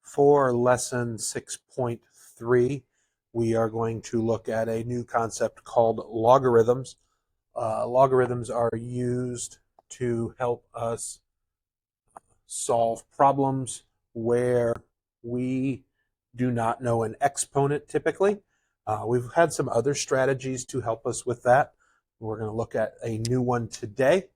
For lesson 6.3, we are going to look at a new concept called logarithms. Logarithms are used to help us solve problems where we do not know an exponent typically. We've had some other strategies to help us with that. We're going to look at a new one today.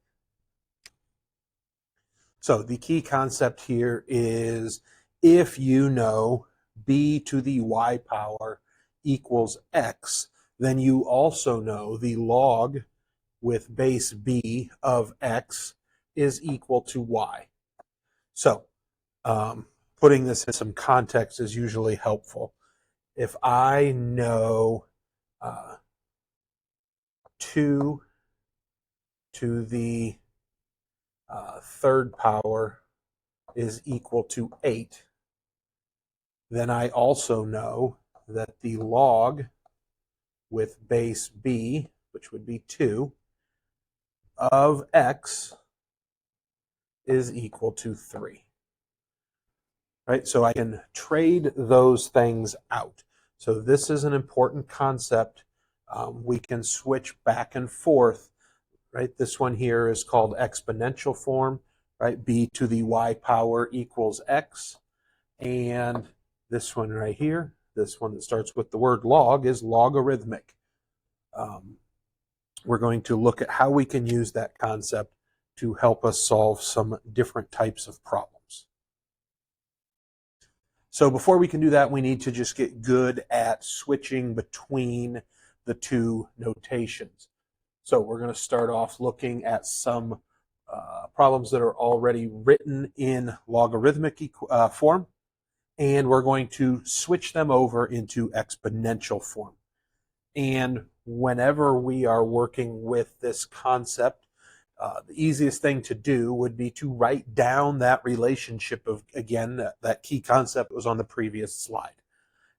So the key concept here is if you know b to the y power equals x, then you also know the log with base b of x is equal to y. So putting this in some context is usually helpful. If I know 2 to the third power is equal to 8, then I also know that the log with base b, which would be 2, of x is equal to 3. Right? So I can trade those things out. So this is an important concept. We can switch back and forth. Right? This one here is called exponential form. Right? B to the y power equals x. And this one right here, this one that starts with the word log, is logarithmic. We're going to look at how we can use that concept to help us solve some different types of problems. So before we can do that, we need to just get good at switching between the two notations. So we're going to start off looking at some problems that are already written in logarithmic form, and we're going to switch them over into exponential form. And whenever we are working with this concept, the easiest thing to do would be to write down that relationship of, again, that key concept was on the previous slide.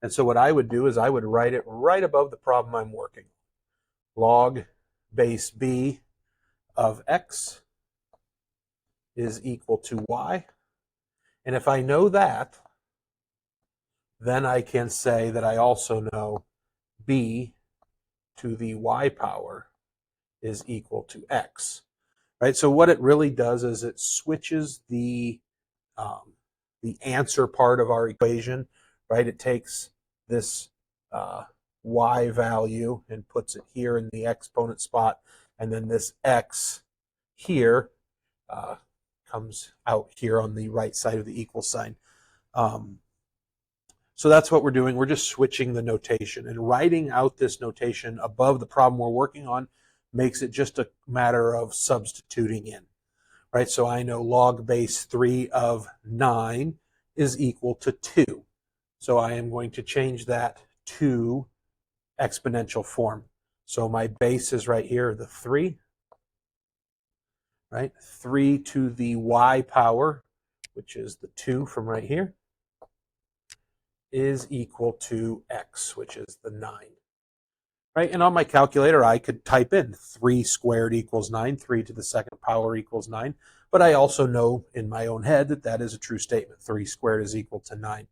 And so what I would do is I would write it right above the problem I'm working. Log base b of x is equal to y. And if I know that, then I can say that I also know b to the y power is equal to x. Right? So what it really does is it switches the answer part of our equation. Right? It takes this y value and puts it here in the exponent spot, and then this x here comes out here on the right side of the equal sign. So that's what we're doing. We're just switching the notation, and writing out this notation above the problem we're working on makes it just a matter of substituting in. Right? So I know log base 3 of 9 is equal to 2. So I am going to change that to exponential form. So my base is right here, the 3. Right? 3 to the y power, which is the 2 from right here, is equal to x, which is the 9. Right? And on my calculator, I could type in 3 squared equals 9, 3 to the second power equals 9. But I also know in my own head that that is a true statement. 3 squared is equal to 9.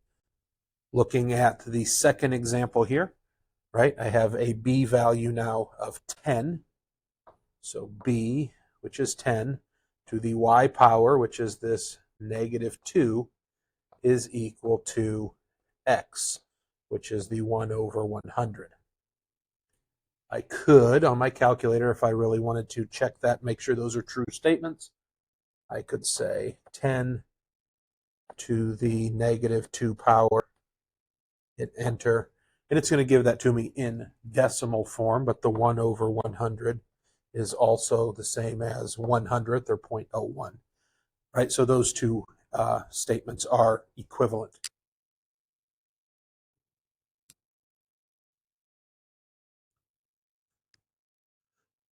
Looking at the second example here, right, I have a b value now of 10. So b, which is 10, to the y power, which is this negative 2, is equal to x, which is the 1 over 100. I could, on my calculator, if I really wanted to check that, make sure those are true statements, I could say 10 to the negative 2 power, hit enter, and it's going to give that to me in decimal form, but the 1 over 100 is also the same as 100th, or 0.01. Right? So those two statements are equivalent.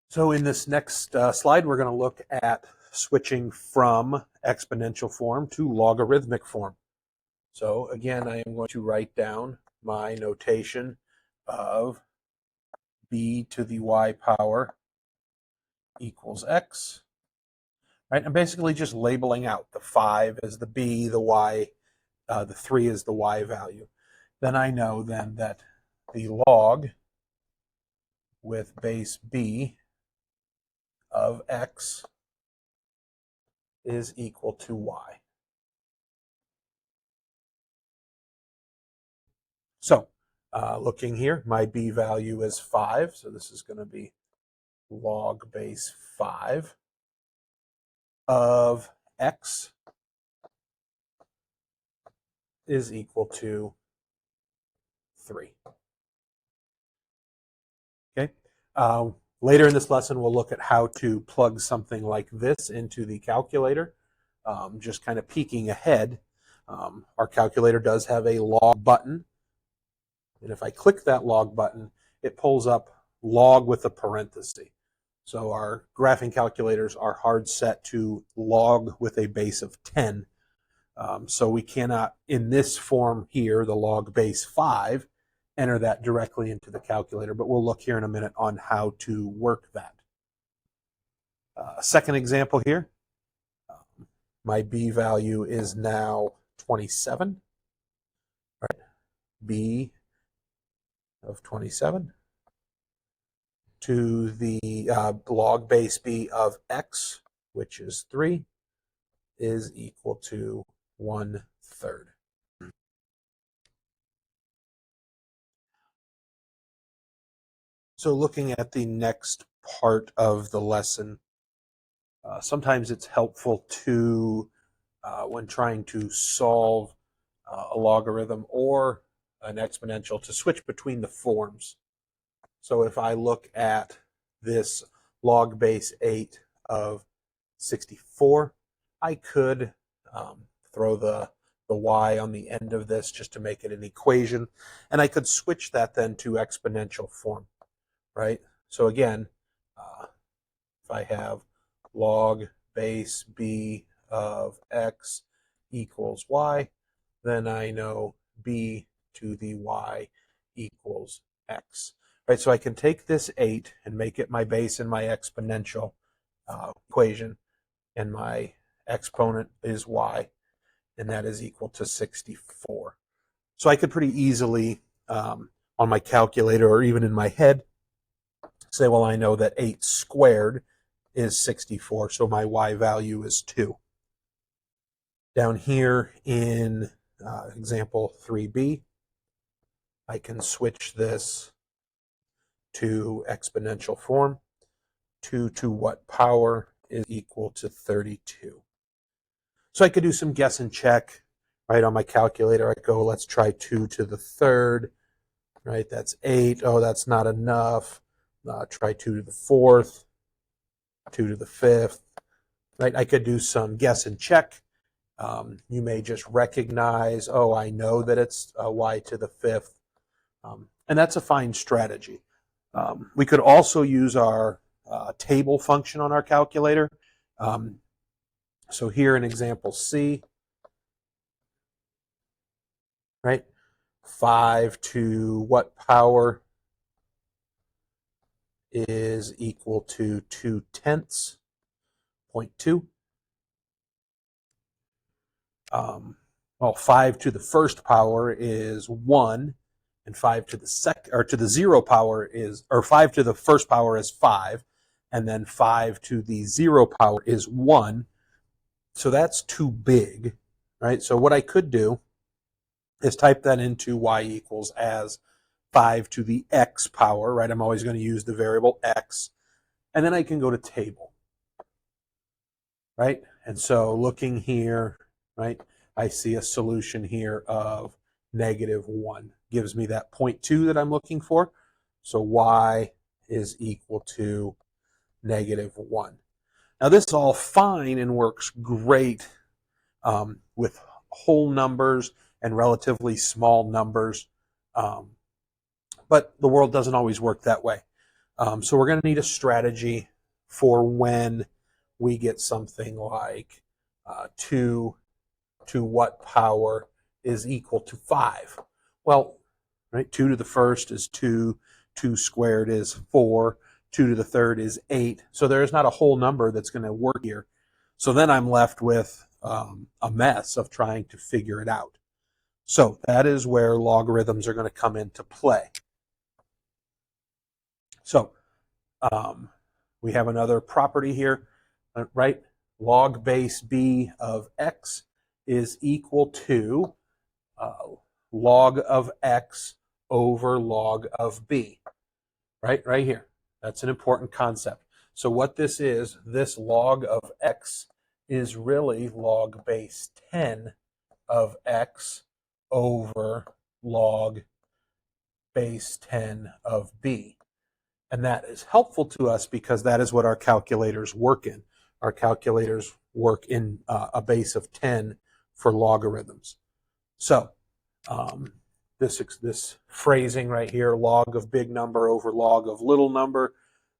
So in this next slide, we're going to look at switching from exponential form to logarithmic form. So again, I am going to write down my notation of b to the y power equals x. Right? I'm basically just labeling out the 5 as the b, the y the 3 is the y value, then I know then that the log with base b of x is equal to y. So looking here, my b value is 5, so this is going to be log base 5 of x is equal to 3. Okay. Later in this lesson, we'll look at how to plug something like this into the calculator. Just kind of peeking ahead, our calculator does have a log button. And if I click that log button, it pulls up log with a parenthesis. So our graphing calculators are hard set to log with a base of 10. So we cannot, in this form here, the log base 5, enter that directly into the calculator. But we'll look here in a minute on how to work that. Second example here. My b value is now 27. Right? B of 27 to the log base b of x, which is 3, is equal to 1/3. So looking at the next part of the lesson, sometimes it's helpful to, when trying to solve a logarithm or an exponential, to switch between the forms. So if I look at this log base 8 of 64, I could throw the y on the end of this just to make it an equation, and I could switch that then to exponential form, right? So again, if I have log base b of x equals y, then I know b to the y equals x. Right, so I can take this 8 and make it my base in my exponential equation, and my exponent is y, and that is equal to 64. So I could pretty easily, on my calculator or even in my head, say, well, I know that 8 squared is 64, so my y value is 2. Down here in example 3b, I can switch this to exponential form. 2 to what power is equal to 32. So I could do some guess and check, right? On my calculator, I go, let's try 2 to the 3rd, right? That's 8. Oh, that's not enough. Try 2 to the 4th, 2 to the 5th, right? I could do some guess and check. You may just recognize, oh, I know that it's y to the 5th. And that's a fine strategy. We could also use our table function on our calculator. So here in example C, right? 5 to what power is equal to 2/10, 0.2. Well, 5 to the first power is 1, and 5 to the second, or to the 0 power is, or 5 to the first power is 5, and then 5 to the 0 power is 1. So that's too big, right? So what I could do is type that into y equals as 5 to the x power, right? I'm always going to use the variable x. And then I can go to table, right? And so looking here, right, I see a solution here of -1. Gives me that 0.2 that I'm looking for. So y is equal to -1. Now this is all fine and works great with whole numbers and relatively small numbers. But the world doesn't always work that way. So we're going to need a strategy for when we get something like 2 to what power is equal to 5. Well, right, 2 to the first is 2, 2 squared is 4, 2 to the third is 8. So there is not a whole number that's going to work here. So then I'm left with a mess of trying to figure it out. So that is where logarithms are going to come into play. So we have another property here, right? Log base b of x is equal to log of x over log of b, right? Right here. That's an important concept. So what this is, this log of x is really log base 10 of x over log base 10 of b. And that is helpful to us because that is what our calculators work in. Our calculators work in a base of 10 for logarithms. So this phrasing right here, log of big number over log of little number,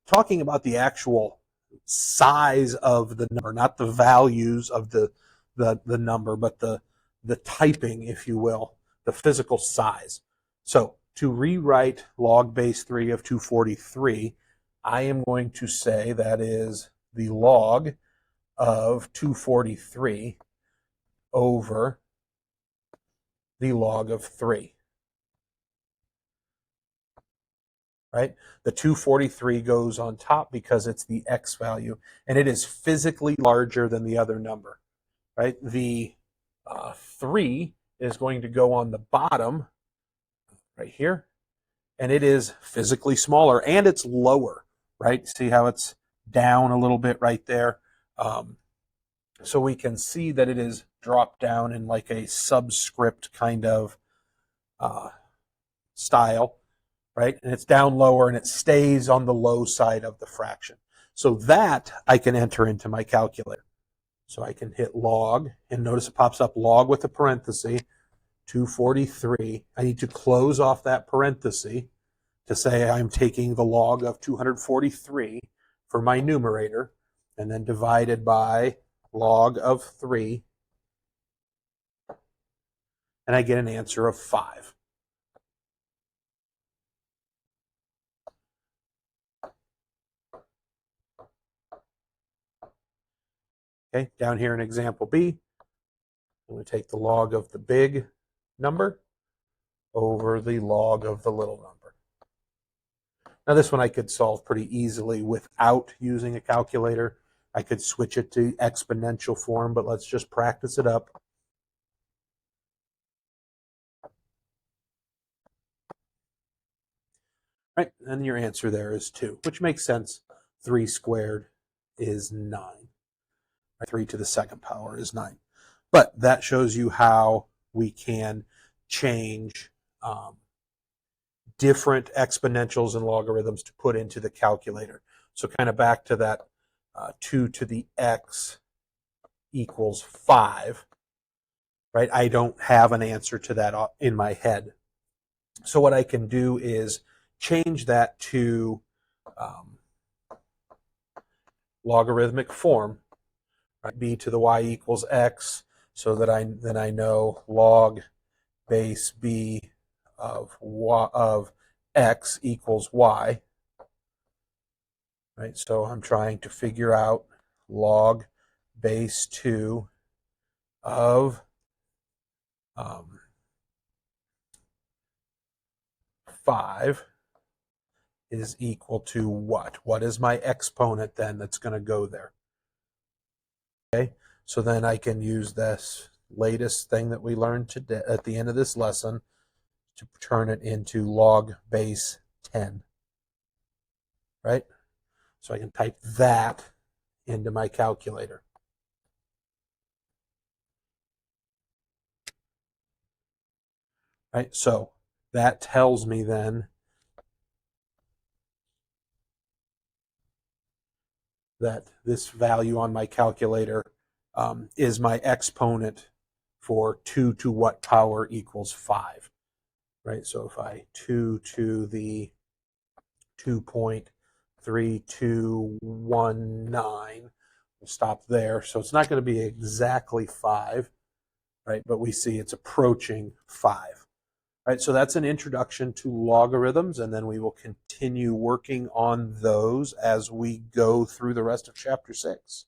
talking about the actual size of the number, not the values of the number, but the typing, if you will, the physical size. So to rewrite log base 3 of 243, I am going to say that is the log of 243 over the log of 3. Right? The 243 goes on top because it's the x value, and it is physically larger than the other number. Right? The 3 is going to go on the bottom right here, and it is physically smaller, and it's lower, right? See how it's down a little bit right there? So we can see that it is dropped down in like a subscript kind of style, right? And it's down lower, and it stays on the low side of the fraction. So that I can enter into my calculator. So I can hit log, and notice it pops up log with a parenthesis, 243. I need to close off that parenthesis to say I'm taking the log of 243 for my numerator, and then divided by log of 3, and I get an answer of 5. Okay, down here in example B, I'm going to take the log of the big number over the log of the little number. Now this one I could solve pretty easily without using a calculator. I could switch it to exponential form, but let's just practice it up. Right, and your answer there is 2, which makes sense. 3 squared is 9. 3 to the second power is 9. But that shows you how we can change different exponentials and logarithms to put into the calculator. So kind of back to that 2 to the x equals 5, right? I don't have an answer to that in my head. So what I can do is change that to logarithmic form, right? B to the y equals x, so that I know log base b of x equals y. Right, so I'm trying to figure out log base 2 of 5 is equal to what? What is my exponent then that's going to go there? Okay, so then I can use this latest thing that we learned today at the end of this lesson to turn it into log base 10. Right? So I can type that into my calculator. Right? So that tells me then that this value on my calculator is my exponent for 2 to what power equals 5. Right? So if I 2 to the 2.3219, we'll stop there. So it's not going to be exactly 5, right? But we see it's approaching 5. Right, so that's an introduction to logarithms, and then we will continue working on those as we go through the rest of chapter 6.